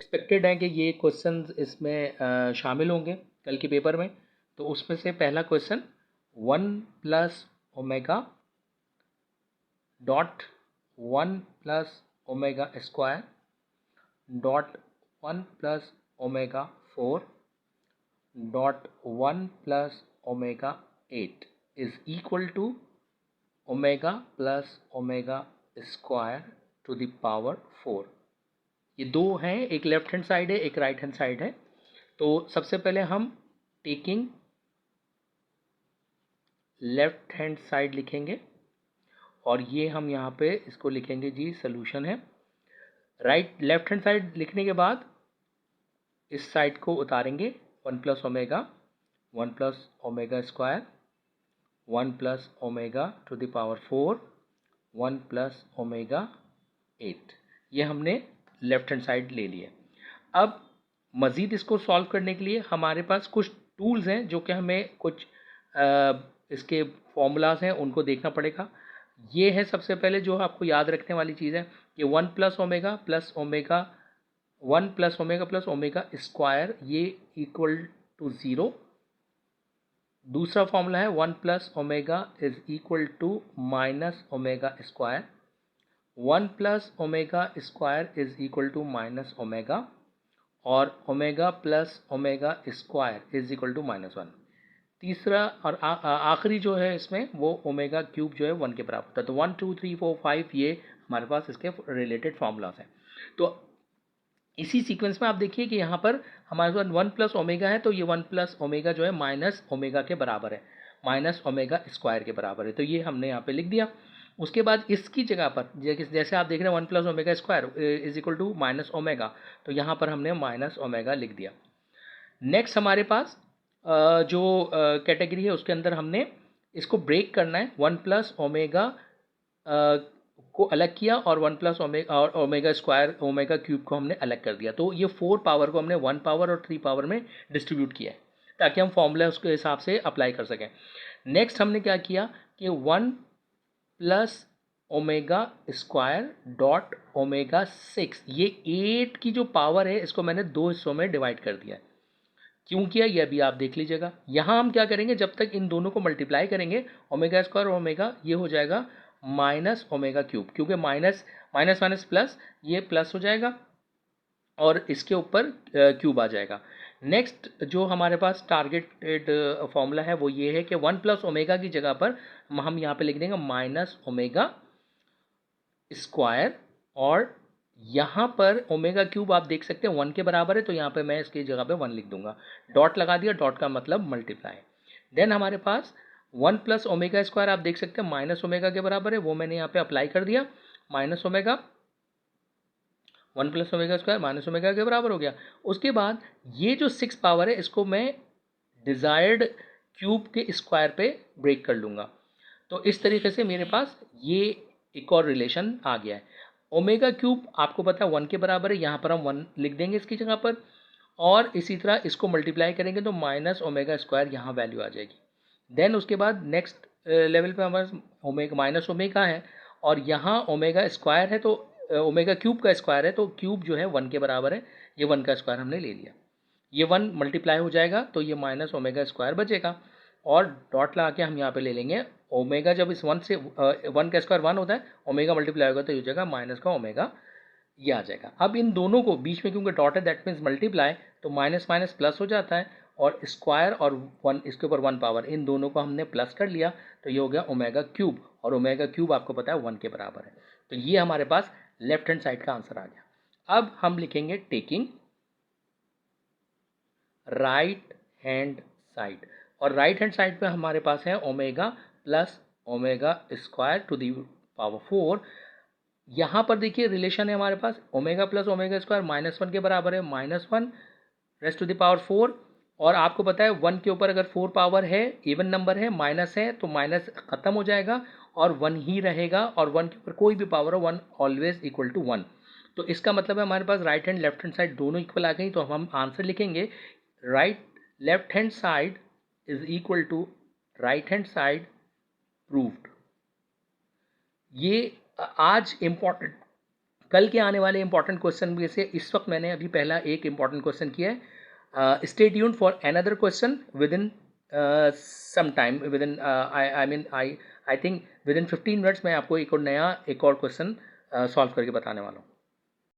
Expected है कि ये क्वेश्चन इसमें शामिल होंगे कल के पेपर में। तो उसमें से पहला question 1 plus omega dot 1 plus omega square dot 1 plus omega 4 dot 1 plus omega 8 is equal to omega plus omega square to the power 4। ये दो हैं, एक लेफ्ट हैंड साइड है, एक राइट हैंड साइड है। तो सबसे पहले हम टेकिंग लेफ्ट हैंड साइड लिखेंगे और ये हम यहाँ पे इसको लिखेंगे जी सॉल्यूशन है। लेफ्ट हैंड साइड लिखने के बाद इस साइड को उतारेंगे 1 plus omega square 1 plus omega to the power 4 1 plus omega 8। ये हमने लेफ्ट हैंड साइड ले लिए। अब मज़ीद इसको सॉल्व करने के लिए हमारे पास कुछ टूल्स हैं जो कि हमें कुछ इसके फॉर्मूलाज हैं उनको देखना पड़ेगा। ये है सबसे पहले जो आपको याद रखने वाली चीज़ है कि 1 plus omega plus omega 1 plus omega square ये इक्वल टू 0। दूसरा फॉर्मूला है 1 plus omega is equal to minus omega square 1 plus omega square is equal to minus omega और omega plus omega square is equal to -1। तीसरा और आखिरी जो है इसमें वो ओमेगा क्यूब जो है 1 के बराबर होता है। तो 1 2 3 4 5 ये हमारे पास इसके रिलेटेड फार्मूलाज हैं। तो इसी सीक्वेंस में आप देखिए कि यहाँ पर हमारे पास 1 प्लस ओमेगा है, तो ये 1 प्लस ओमेगा जो है माइनस ओमेगा के बराबर है, माइनस ओमेगा स्क्वायर के बराबर है। तो ये हमने यहाँ पे लिख दिया। उसके बाद इसकी जगह पर जैसे आप देख रहे हैं 1 plus omega square is equal to minus omega, तो यहाँ पर हमने माइनस ओमेगा लिख दिया। नेक्स्ट हमारे पास जो कैटेगरी है उसके अंदर हमने इसको ब्रेक करना है। 1 प्लस ओमेगा को अलग किया और 1 प्लस ओमेगा और ओमेगा स्क्वायर ओमेगा क्यूब को हमने अलग कर दिया। तो ये 4 पावर को हमने 1 पावर और 3 पावर में डिस्ट्रीब्यूट किया है ताकि हम फॉर्मूला उसके हिसाब से अप्लाई कर सकें। नेक्स्ट हमने क्या किया कि 1 plus omega square dot omega 6 ये 8 की जो पावर है इसको मैंने 2 हिस्सों में डिवाइड कर दिया है। क्यों किया ये अभी आप देख लीजिएगा। यहाँ हम क्या करेंगे, जब तक इन दोनों को मल्टीप्लाई करेंगे ओमेगा स्क्वायर ओमेगा ये हो जाएगा माइनस ओमेगा क्यूब, क्योंकि माइनस माइनस माइनस प्लस ये प्लस हो जाएगा और इसके ऊपर क्यूब आ जाएगा। नेक्स्ट जो हमारे पास टारगेटेड फॉर्मूला है वो ये है कि 1 प्लस ओमेगा की जगह पर हम यहाँ पे लिख देंगे माइनस ओमेगा स्क्वायर और यहाँ पर ओमेगा क्यूब आप देख सकते हैं 1 के बराबर है, तो यहाँ पे मैं इसकी जगह पे 1 लिख दूंगा। डॉट लगा दिया, डॉट का मतलब मल्टीप्लाई। देन हमारे पास 1 प्लस ओमेगा स्क्वायर आप देख सकते हैं माइनस ओमेगा के बराबर है, वो मैंने यहाँ पे अप्लाई कर दिया। Minus omega 1 plus omega square minus omega के बराबर हो गया। उसके बाद ये जो 6 पावर है इसको मैं डिज़ायर्ड क्यूब के स्क्वायर पे ब्रेक कर लूँगा। तो इस तरीके से मेरे पास ये एक और रिलेशन आ गया है। ओमेगा क्यूब आपको पता है 1 के बराबर है, यहाँ पर हम 1 लिख देंगे इसकी जगह पर और इसी तरह इसको मल्टीप्लाई करेंगे तो माइनस ओमेगा स्क्वायर यहाँ वैल्यू आ जाएगी। देन उसके बाद नेक्स्ट लेवल पे हमारे ओमेगा माइनस ओमेगा है और यहाँ ओमेगा स्क्वायर है, तो ओमेगा क्यूब का स्क्वायर है, तो क्यूब जो है 1 के बराबर है, ये 1 का स्क्वायर हमने ले लिया। ये 1 मल्टीप्लाई हो जाएगा तो ये माइनस ओमेगा स्क्वायर बचेगा और डॉट लगा के हम यहाँ पे ले लेंगे ओमेगा। जब इस 1 से 1 का स्क्वायर 1 होता है, ओमेगा मल्टीप्लाई होगा तो ये हो जाएगा माइनस का ओमेगा, ये आ जाएगा। अब इन दोनों को बीच में क्योंकि डॉट है दैट मीन्स मल्टीप्लाई, तो माइनस माइनस प्लस हो जाता है और स्क्वायर और 1 इसके ऊपर 1 पावर, इन दोनों को हमने प्लस कर लिया तो ये हो गया ओमेगा क्यूब और ओमेगा क्यूब आपको पता है 1 के बराबर है। तो ये हमारे पास लेफ्ट हैंड साइड का आंसर आ गया। अब हम लिखेंगे टेकिंग राइट हैंड साइड और राइट हैंड साइड पे हमारे पास है omega plus omega square to the power 4। यहाँ पर देखिए रिलेशन है हमारे पास ओमेगा प्लस ओमेगा स्क्वायर -1 के बराबर है, -1 रेस्ट टू द पावर 4 और आपको पता है 1 के ऊपर अगर 4 पावर है इवन नंबर है माइनस है तो माइनस खत्म हो जाएगा और 1 ही रहेगा और 1 के ऊपर कोई भी पावर हो 1 ऑलवेज इक्वल टू 1। तो इसका मतलब है हमारे पास right hand left hand side दोनों इक्वल आ गई। तो हम आंसर लिखेंगे right left hand side is equal to right hand side proved. ये आज इम्पॉर्टेंट कल के आने वाले इंपॉर्टेंट क्वेश्चन में से इस वक्त मैंने अभी पहला एक इंपॉर्टेंट क्वेश्चन किया है. Stay tuned for another question within some time, within I think within 15 minutes मैं आपको एक और क्वेश्चन सॉल्व करके बताने वाला हूँ.